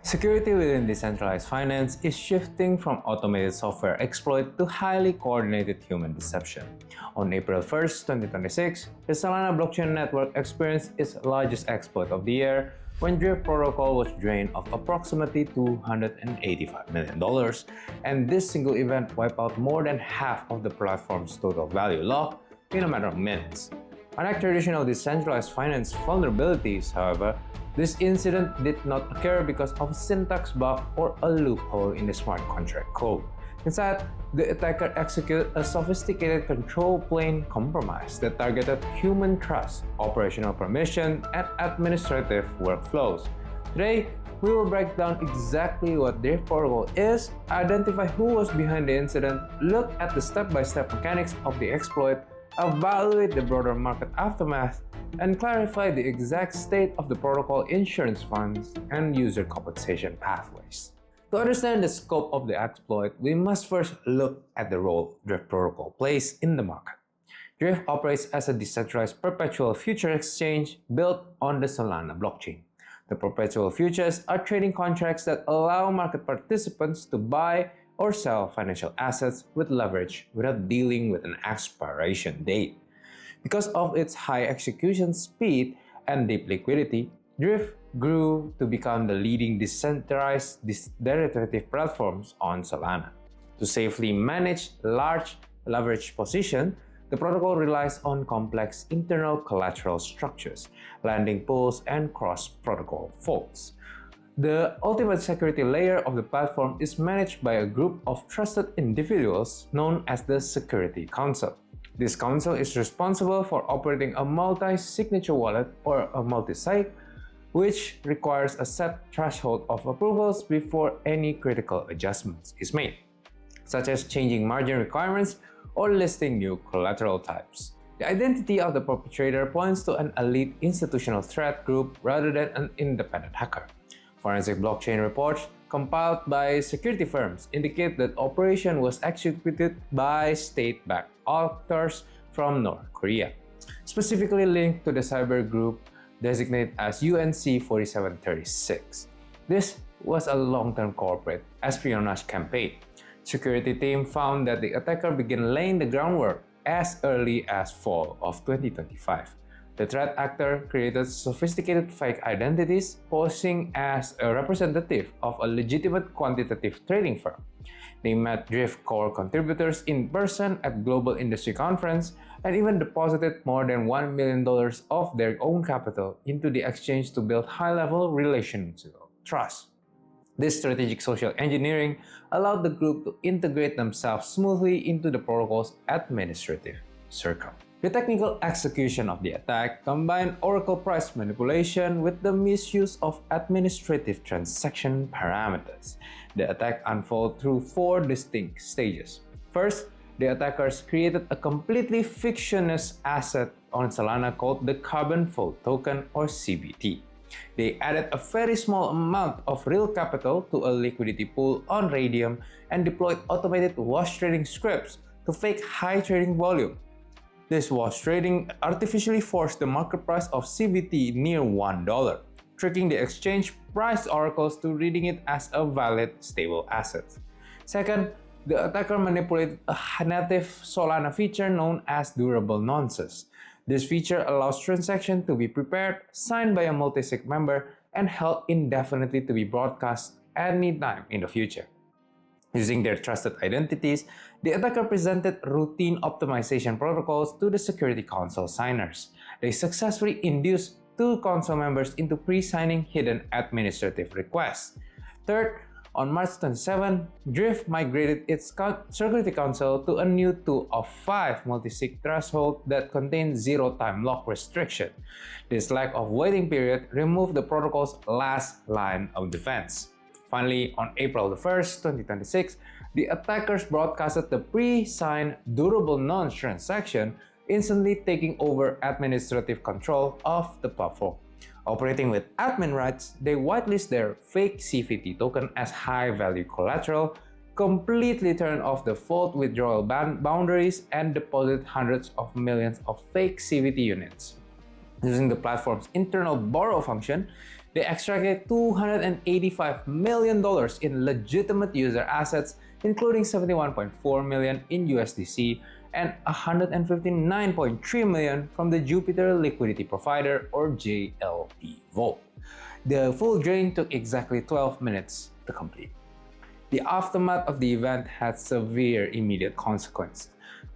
Security within decentralized finance is shifting from automated software exploit to highly coordinated human deception. On April 1st, 2026, the Solana blockchain network experienced its largest exploit of the year when Drift protocol was drained of approximately $285 million, and this single event wiped out more than half of the platform's total value locked in a matter of minutes. Unlike traditional decentralized finance vulnerabilities, however, this incident did not occur because of a syntax bug or a loophole in the smart contract code. Instead, the attacker executed a sophisticated control plane compromise that targeted human trust, operational permission, and administrative workflows. Today, we will break down exactly what Drift protocol is, identify who was behind the incident, look at the step-by-step mechanics of the exploit, evaluate the broader market aftermath, and clarify the exact state of the protocol insurance funds and user compensation pathways. To understand the scope of the exploit, we must first look at the role Drift protocol plays in the market. Drift operates as a decentralized perpetual future exchange built on the Solana blockchain. The perpetual futures are trading contracts that allow market participants to buy or sell financial assets with leverage without dealing with an expiration date. Because of its high execution speed and deep liquidity, Drift grew to become the leading decentralized derivative platforms on Solana. To safely manage large leverage positions, the protocol relies on complex internal collateral structures, lending pools, and cross-protocol faults. The ultimate security layer of the platform is managed by a group of trusted individuals known as the Security Council. This council is responsible for operating a multi-signature wallet or a multi-sig, which requires a set threshold of approvals before any critical adjustments is made, such as changing margin requirements or listing new collateral types. The identity of the perpetrator points to an elite institutional threat group rather than an independent hacker. Forensic blockchain reports compiled by security firms indicate that operation was executed by state-backed actors from North Korea, specifically linked to the cyber group designated as UNC 4736. This was a long-term corporate espionage campaign. Security team found that the attacker began laying the groundwork as early as fall of 2025. The threat actor created sophisticated fake identities, posing as a representative of a legitimate quantitative trading firm. They met Drift core contributors in person at Global Industry Conference and even deposited more than $1 million of their own capital into the exchange to build high-level relational trust. This strategic social engineering allowed the group to integrate themselves smoothly into the protocol's administrative circle. The technical execution of the attack combined Oracle price manipulation with the misuse of administrative transaction parameters. The attack unfolded through four distinct stages. First, the attackers created a completely fictitious asset on Solana called the Carbon Float Token or CBT. They added a very small amount of real capital to a liquidity pool on Radium and deployed automated wash trading scripts to fake high trading volume. This wash trading artificially forced the market price of CBT near $1, tricking the exchange price oracles to reading it as a valid, stable asset. Second, the attacker manipulated a native Solana feature known as durable nonces. This feature allows transactions to be prepared, signed by a multi-sig member, and held indefinitely to be broadcast anytime in the future. Using their trusted identities, the attacker presented routine optimization protocols to the Security Council signers. They successfully induced two council members into pre-signing hidden administrative requests. Third, on March 27, Drift migrated its Security Council to a new 2 of 5 multi-sig threshold that contained zero time lock restriction. This lack of waiting period removed the protocol's last line of defense. Finally, on April 1st, 2026, the attackers broadcasted the pre-signed durable nonce transaction, instantly taking over administrative control of the platform. Operating with admin rights, they whitelist their fake CVT token as high-value collateral, completely turn off the fault withdrawal boundaries, and deposit hundreds of millions of fake CVT units. Using the platform's internal borrow function, They extracted $285 million in legitimate user assets, including $71.4 million in USDC and $159.3 million from the Jupiter Liquidity Provider or JLP Vault. The full drain took exactly 12 minutes to complete. The aftermath of the event had severe immediate consequences.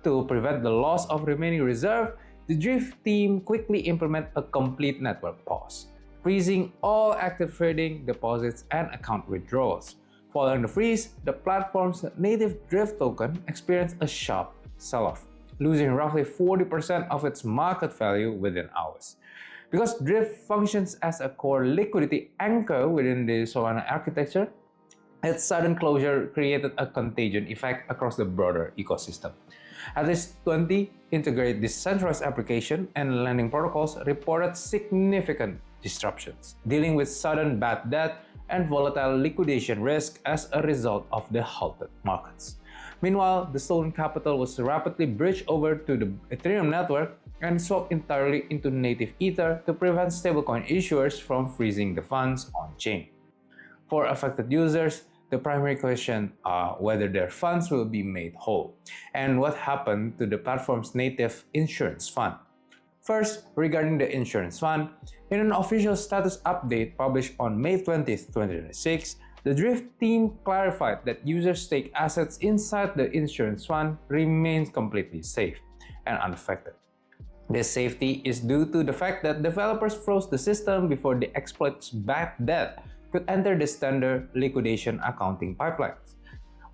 To prevent the loss of remaining reserve, the Drift team quickly implemented a complete network pause, freezing all active trading, deposits, and account withdrawals. Following the freeze, the platform's native Drift token experienced a sharp sell-off, losing roughly 40% of its market value within hours. Because Drift functions as a core liquidity anchor within the Solana architecture, its sudden closure created a contagion effect across the broader ecosystem. At least 20 integrated decentralized application and lending protocols reported significant disruptions, dealing with sudden bad debt and volatile liquidation risk as a result of the halted markets. Meanwhile, the stolen capital was rapidly bridged over to the Ethereum network and swapped entirely into native Ether to prevent stablecoin issuers from freezing the funds on-chain. For affected users, the primary question are whether their funds will be made whole, and what happened to the platform's native insurance fund. First, regarding the insurance fund, in an official status update published on May 20, 2026, the Drift team clarified that users' stake assets inside the insurance fund remains completely safe and unaffected. This safety is due to the fact that developers froze the system before the exploit's bad debt could enter the standard liquidation accounting pipelines.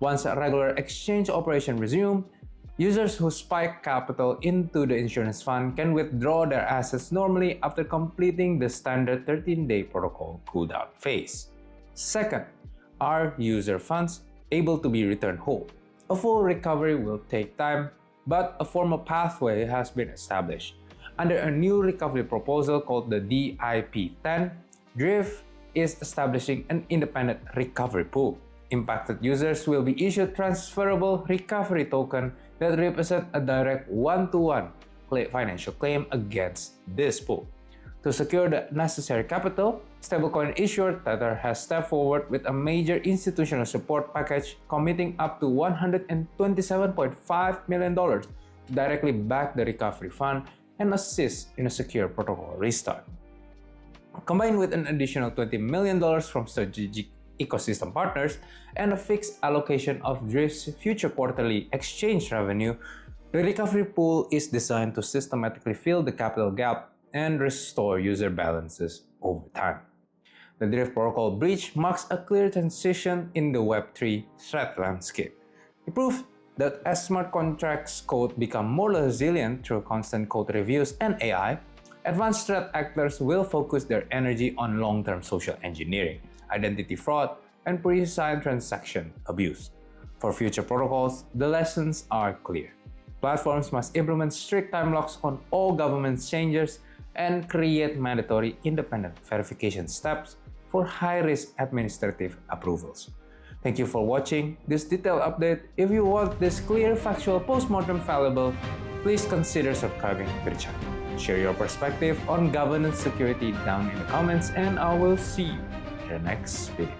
Once a regular exchange operation resumed, users who spike capital into the insurance fund can withdraw their assets normally after completing the standard 13-day protocol cooldown phase. Second, are user funds able to be returned whole? A full recovery will take time, but a formal pathway has been established. Under a new recovery proposal called the DIP-10, Drift is establishing an independent recovery pool. Impacted users will be issued transferable recovery token that represent a direct one-to-one financial claim against this pool. To secure the necessary capital, stablecoin issuer Tether has stepped forward with a major institutional support package committing up to $127.5 million to directly back the recovery fund and assist in a secure protocol restart. Combined with an additional $20 million from strategic ecosystem partners and a fixed allocation of Drift's future quarterly exchange revenue, the recovery pool is designed to systematically fill the capital gap and restore user balances over time. The Drift protocol breach marks a clear transition in the Web3 threat landscape. It proves that as smart contracts code become more resilient through constant code reviews and AI, advanced threat actors will focus their energy on long-term social engineering, identity fraud, and pre-signed transaction abuse. For future protocols, the lessons are clear. Platforms must implement strict time locks on all government changes and create mandatory independent verification steps for high-risk administrative approvals. Thank you for watching this detailed update. If you want this clear, factual post-mortem valuable, please consider subscribing to the channel. Share your perspective on governance security down in the comments, and I will see you in the next video.